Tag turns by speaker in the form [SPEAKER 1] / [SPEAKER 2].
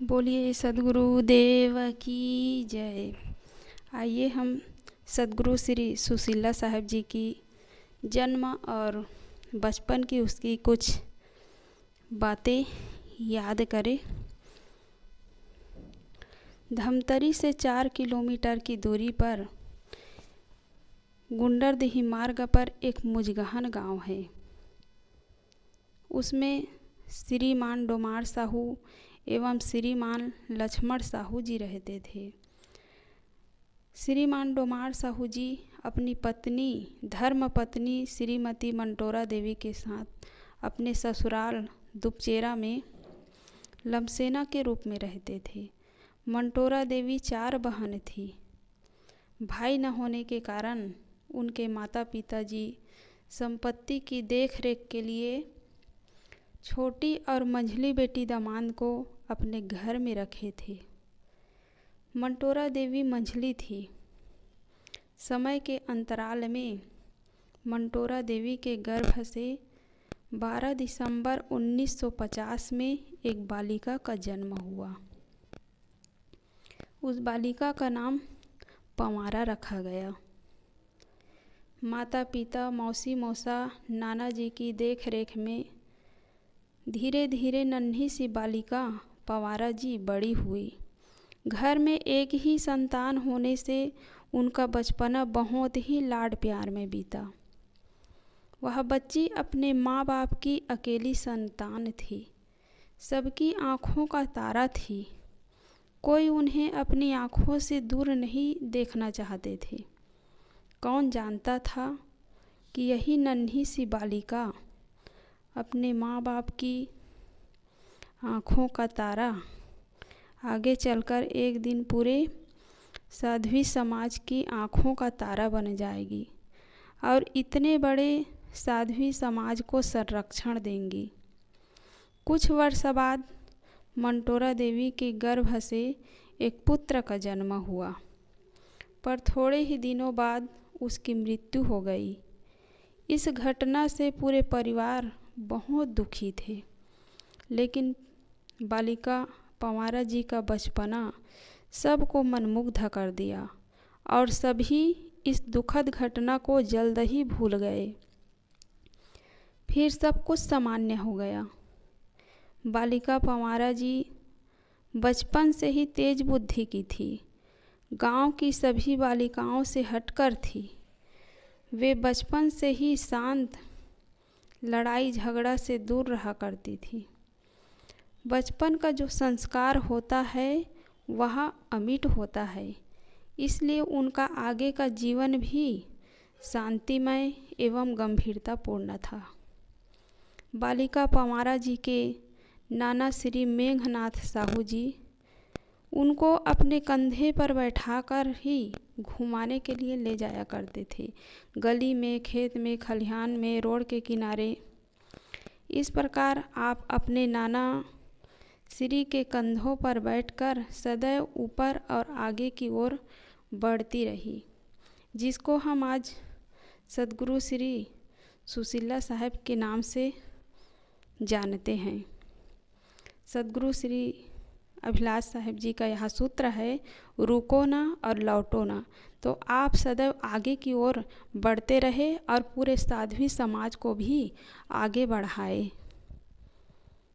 [SPEAKER 1] बोलिए सद्गुरु देव की जय। आइए हम सद्गुरु श्री सुशीला साहब जी की जन्म और बचपन की उसकी कुछ बातें याद करें। धमतरी से 4 किलोमीटर की दूरी पर गुंडरदेही मार्ग पर एक मुजगहन गांव है। उसमें श्रीमान डोमार साहू एवं श्रीमान लक्ष्मण साहू जी रहते थे। श्रीमान डोमार साहू जी अपनी पत्नी धर्मपत्नी श्रीमती मंटोरा देवी के साथ अपने ससुराल दुपचेरा में लमसेना के रूप में रहते थे। मंटोरा देवी 4 बहन थी। भाई न होने के कारण उनके माता पिता जी संपत्ति की देखरेख के लिए छोटी और मंझली बेटी दामाद को अपने घर में रखे थे। मंटोरा देवी मंझली थी। समय के अंतराल में मंटोरा देवी के गर्भ से 12 दिसंबर 1950 में एक बालिका का जन्म हुआ। उस बालिका का नाम पंवारा रखा गया। माता पिता मौसी मौसा नाना जी की देखरेख में धीरे धीरे नन्ही सी बालिका पंवारा जी बड़ी हुई। घर में एक ही संतान होने से उनका बचपना बहुत ही लाड प्यार में बीता। वह बच्ची अपने माँ बाप की अकेली संतान थी। सबकी आँखों का तारा थी। कोई उन्हें अपनी आँखों से दूर नहीं देखना चाहते थे। कौन जानता था कि यही नन्ही सी बालिका अपने माँ बाप की आँखों का तारा आगे चलकर एक दिन पूरे साध्वी समाज की आँखों का तारा बन जाएगी और इतने बड़े साध्वी समाज को संरक्षण देंगी। कुछ वर्ष बाद मंटोरा देवी के गर्भ से एक पुत्र का जन्म हुआ, पर थोड़े ही दिनों बाद उसकी मृत्यु हो गई। इस घटना से पूरे परिवार बहुत दुखी थे, लेकिन बालिका पंवारा जी का बचपना सबको मनमुग्ध कर दिया और सभी इस दुखद घटना को जल्द ही भूल गए। फिर सब कुछ सामान्य हो गया। बालिका पंवारा जी बचपन से ही तेज बुद्धि की थी। गांव की सभी बालिकाओं से हटकर थी। वे बचपन से ही शांत, लड़ाई झगड़ा से दूर रहा करती थी। बचपन का जो संस्कार होता है वह अमिट होता है, इसलिए उनका आगे का जीवन भी शांतिमय एवं गंभीरतापूर्ण था। बालिका पंवारा जी के नाना श्री मेघनाथ साहू जी उनको अपने कंधे पर बैठाकर ही घुमाने के लिए ले जाया करते थे। गली में, खेत में, खलिहान में, रोड के किनारे। इस प्रकार आप अपने नाना श्री के कंधों पर बैठकर सदैव ऊपर और आगे की ओर बढ़ती रही, जिसको हम आज सद्गुरु श्री सुशीला साहब के नाम से जानते हैं। सद्गुरु श्री अभिलाष साहब जी का यह सूत्र है, रुको ना और लौटो ना। तो आप सदैव आगे की ओर बढ़ते रहे और पूरे साध्वी समाज को भी आगे बढ़ाए।